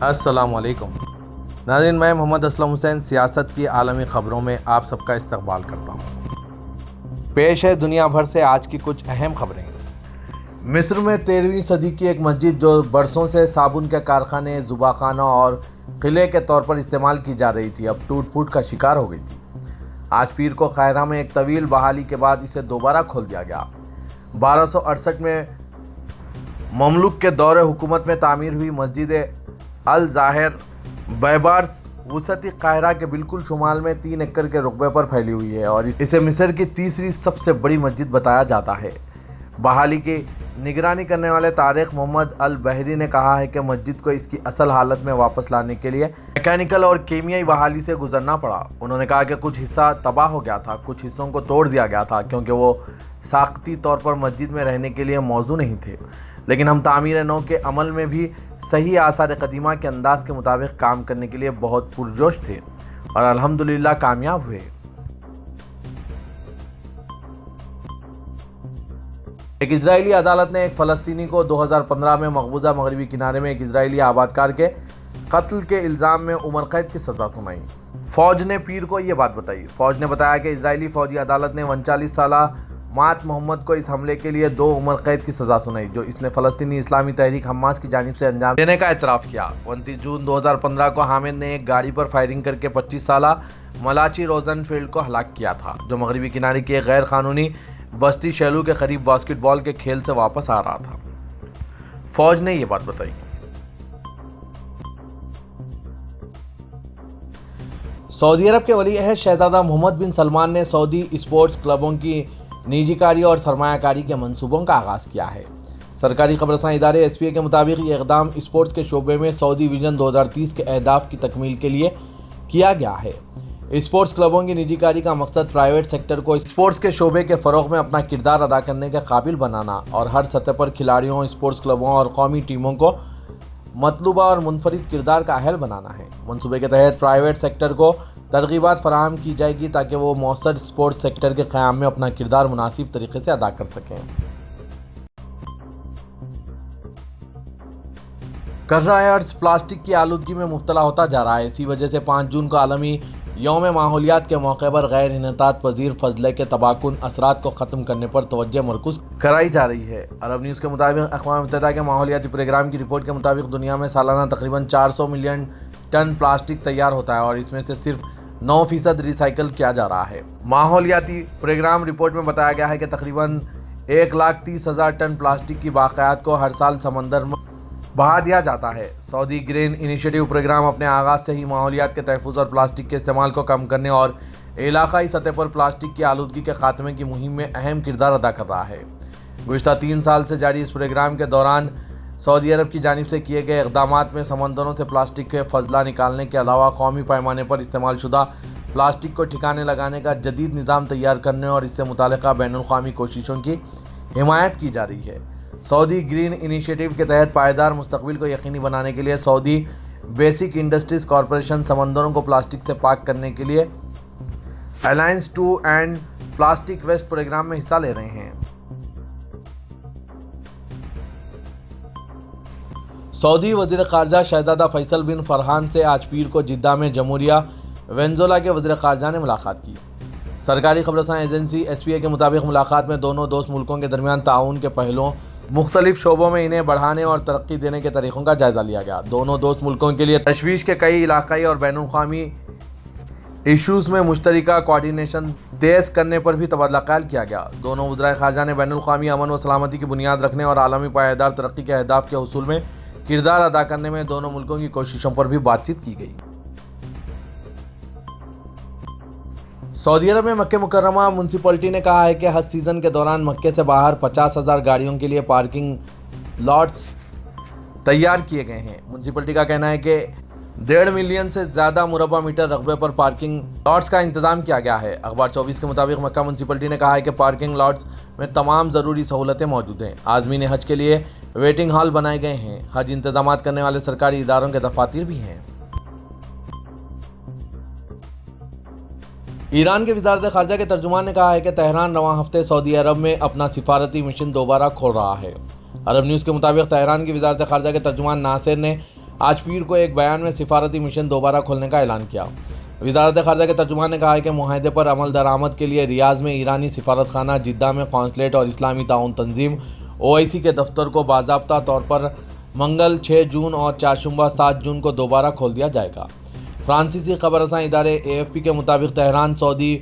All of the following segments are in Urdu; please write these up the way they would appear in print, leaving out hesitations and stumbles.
السلام علیکم ناظرین، میں محمد اسلم حسین سیاست کی عالمی خبروں میں آپ سب کا استقبال کرتا ہوں۔ پیش ہے دنیا بھر سے آج کی کچھ اہم خبریں۔ مصر میں 13ویں صدی کی ایک مسجد جو برسوں سے صابن کے کارخانے، زباخانہ اور قلعے کے طور پر استعمال کی جا رہی تھی، اب ٹوٹ پھوٹ کا شکار ہو گئی تھی۔ آج پیر کو قاہرہ میں ایک طویل بحالی کے بعد اسے دوبارہ کھول دیا گیا۔ 1268 میں مملوک کے دور حکومت میں تعمیر ہوئی مسجد الظاہر بیبارس وسطی قاہرہ کے بالکل شمال میں 3 ایکڑ کے رقبے پر پھیلی ہوئی ہے اور اسے مصر کی تیسری سب سے بڑی مسجد بتایا جاتا ہے۔ بحالی کی نگرانی کرنے والے طارق محمد البحری نے کہا ہے کہ مسجد کو اس کی اصل حالت میں واپس لانے کے لیے میکینیکل اور کیمیائی بحالی سے گزرنا پڑا۔ انہوں نے کہا کہ کچھ حصہ تباہ ہو گیا تھا، کچھ حصوں کو توڑ دیا گیا تھا کیونکہ وہ ساختی طور پر مسجد میں رہنے کے لیے موزوں نہیں تھے، لیکن ہم تعمیر نو کے عمل میں بھی صحیح آثار قدیمہ کے انداز کے مطابق کام کرنے کے لیے بہت پرجوش تھے اور الحمدللہ کامیاب ہوئے۔ ایک اسرائیلی عدالت نے ایک فلسطینی کو 2015 میں مقبوضہ مغربی کنارے میں ایک اسرائیلی آبادکار کے قتل کے الزام میں عمر قید کی سزا سنائی۔ فوج نے پیر کو یہ بات بتائی۔ فوج نے بتایا کہ اسرائیلی فوجی عدالت نے 39 سالہ مات محمد کو اس حملے کے لیے 2 عمر قید کی سزا سنائی جو اس نے فلسطینی اسلامی تحریک حماس کی جانب سے انجام دینے کا اعتراف کیا۔ 29 جون 2015 کو حامد نے ایک گاڑی پر فائرنگ کر کے 25 سالہ ملاچی روزن فیلڈ کو ہلاک کیا تھا، جو مغربی کنارے کی ایک غیر قانونی بستی شیلو کے قریب باسکٹ بال کے کھیل سے واپس آ رہا تھا۔ فوج نے یہ بات بتائی۔ سعودی عرب کے ولی عہد شہزادہ محمد بن سلمان نے سعودی اسپورٹس کلبوں کی نجی کاری اور سرمایہ کاری کے منصوبوں کا آغاز کیا ہے۔ سرکاری خبررساں ادارے ایس پی اے کے مطابق یہ اقدام اسپورٹس کے شعبے میں سعودی ویژن 2030 کے اہداف کی تکمیل کے لیے کیا گیا ہے۔ اسپورٹس کلبوں کی نجی کاری کا مقصد پرائیویٹ سیکٹر کو اسپورٹس کے شعبے کے فروغ میں اپنا کردار ادا کرنے کے قابل بنانا اور ہر سطح پر کھلاڑیوں، اسپورٹس کلبوں اور قومی ٹیموں کو مطلوبہ اور منفرد کردار کا اہل بنانا ہے۔ منصوبے کے تحت پرائیویٹ سیکٹر کو ترغیبات فراہم کی جائے گی تاکہ وہ مؤثر اسپورٹس سیکٹر کے قیام میں اپنا کردار مناسب طریقے سے ادا کر سکیں۔ کرۂ ارض پلاسٹک کی آلودگی میں مبتلا ہوتا جا رہا ہے۔ اسی وجہ سے 5 جون کو عالمی یوم ماحولیات کے موقع پر غیر انعطاف پذیر فضلے کے تباہ کن اثرات کو ختم کرنے پر توجہ مرکوز کرائی جا رہی ہے۔ عرب نیوز کے مطابق اقوام متحدہ کے ماحولیاتی پروگرام کی رپورٹ کے مطابق دنیا میں سالانہ تقریباً 400 ملین ٹن پلاسٹک تیار ہوتا ہے اور اس میں سے صرف 9% ری سائیکل کیا جا رہا ہے۔ ماحولیاتی پروگرام رپورٹ میں بتایا گیا ہے کہ تقریباً 1,30,000 ٹن پلاسٹک کی باقیات کو ہر سال سمندر میں بہا دیا جاتا ہے۔ سعودی گرین انیشیٹو پروگرام اپنے آغاز سے ہی ماحولیات کے تحفظ اور پلاسٹک کے استعمال کو کم کرنے اور علاقائی سطح پر پلاسٹک کی آلودگی کے خاتمے کی مہم میں اہم کردار ادا کر رہا ہے۔ گزشتہ 3 سال سے جاری اس پروگرام کے دوران سعودی عرب کی جانب سے کیے گئے اقدامات میں سمندروں سے پلاسٹک کے فضلہ نکالنے کے علاوہ قومی پیمانے پر استعمال شدہ پلاسٹک کو ٹھکانے لگانے کا جدید نظام تیار کرنے اور اس سے متعلقہ بین الاقوامی کوششوں کی حمایت کی جا رہی ہے۔ سعودی گرین انیشیٹو کے تحت پائیدار مستقبل کو یقینی بنانے کے لیے سعودی بیسک انڈسٹریز کارپوریشن سمندروں کو پلاسٹک سے پاک کرنے کے لیے alliance to end plastic waste programme میں حصہ لے رہے ہیں۔ سعودی وزیر خارجہ شہزادہ فیصل بن فرحان سے آج پیر کو جدہ میں جمہوریہ وینزویلا کے وزیر خارجہ نے ملاقات کی۔ سرکاری خبررساں ایجنسی ایس پی اے کے مطابق ملاقات میں دونوں دوست ملکوں کے درمیان تعاون کے پہلوؤں، مختلف شعبوں میں انہیں بڑھانے اور ترقی دینے کے طریقوں کا جائزہ لیا گیا۔ دونوں دوست ملکوں کے لیے تشویش کے کئی علاقائی اور بین الاقوامی ایشوز میں مشترکہ کوارڈینیشن تیز کرنے پر بھی تبادلہ خیال کیا گیا۔ دونوں وزرائے خارجہ نے بین الاقوامی امن و سلامتی کی بنیاد رکھنے اور عالمی پائیدار ترقی کے اہداف کے حصول میں کردار ادا کرنے میں دونوں ملکوں کی کوششوں پر بھی بات چیت کی گئی۔ سعودی عرب میں مکہ مکرمہ میونسپلٹی نے کہا ہے کہ حج سیزن کے دوران مکہ سے باہر 50,000 گاڑیوں کے لیے پارکنگ لاٹس تیار کیے گئے ہیں۔ میونسپلٹی کا کہنا ہے کہ 1.5 ملین سے زیادہ مربع میٹر رقبے پر پارکنگ لاٹس کا انتظام کیا گیا ہے۔ اخبار 24 کے مطابق مکہ میونسپلٹی نے کہا ہے کہ پارکنگ لاٹس میں تمام ضروری سہولتیں موجود ہیں۔ عازمین حج کے لیے ویٹنگ ہال بنائے گئے ہیں۔ حج انتظامات کرنے والے سرکاری اداروں کے دفاتر بھی ہیں۔ ایران کے وزارت خارجہ کے ترجمان نے کہا ہے کہ تہران رواں ہفتے سعودی عرب میں اپنا سفارتی مشن دوبارہ کھول رہا ہے۔ عرب نیوز کے مطابق تہران کی وزارت خارجہ کے ترجمان ناصر نے آج پیر کو ایک بیان میں سفارتی مشن دوبارہ کھولنے کا اعلان کیا۔ وزارت خارجہ کے ترجمان نے کہا ہے کہ معاہدے پر عمل درآمد کے لیے ریاض میں ایرانی سفارت خانہ، جدہ میں قونصلیٹ اور اسلامی تعاون تنظیم OIC کے دفتر کو باضابطہ طور پر منگل 6 جون اور چہارشنبہ 7 جون کو دوبارہ کھول دیا جائے گا۔ فرانسیسی خبر رساں ادارے AFP کے مطابق تہران سعودی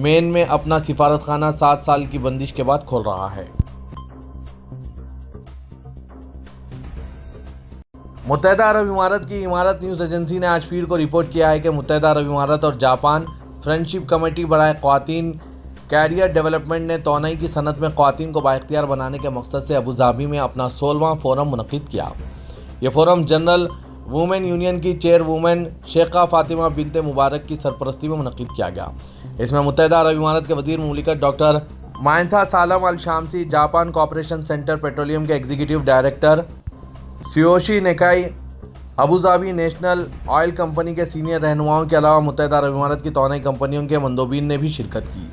مین میں اپنا سفارت خانہ 7 سال کی بندش کے بعد کھول رہا ہے۔ متحدہ عرب امارات کی امارات نیوز ایجنسی نے آج پیر کو رپورٹ کیا ہے کہ متحدہ عرب امارات اور جاپان فرینڈشپ کمیٹی برائے خواتین کیریئر ڈیولپمنٹ نے توانائی کی صنعت میں خواتین کو بااختیار بنانے کے مقصد سے ابوظہبی میں اپنا 16واں فورم منعقد کیا۔ یہ فورم جنرل وومن یونین کی چیئر وومن شیخہ فاطمہ بنت مبارک کی سرپرستی میں منعقد کیا گیا۔ اس میں متحدہ عرب امارات کے وزیر مملکت doctor Maitha Salem Al Shamsi, Japan cooperation centre petroleum کے executive director Tsuyoshi Nikai, Abu Dhabi national oil company کے سینئر رہنماؤں کے علاوہ متحدہ عرب امارات کی توانائی کمپنیوں کے مندوبین نے بھی شرکت کی۔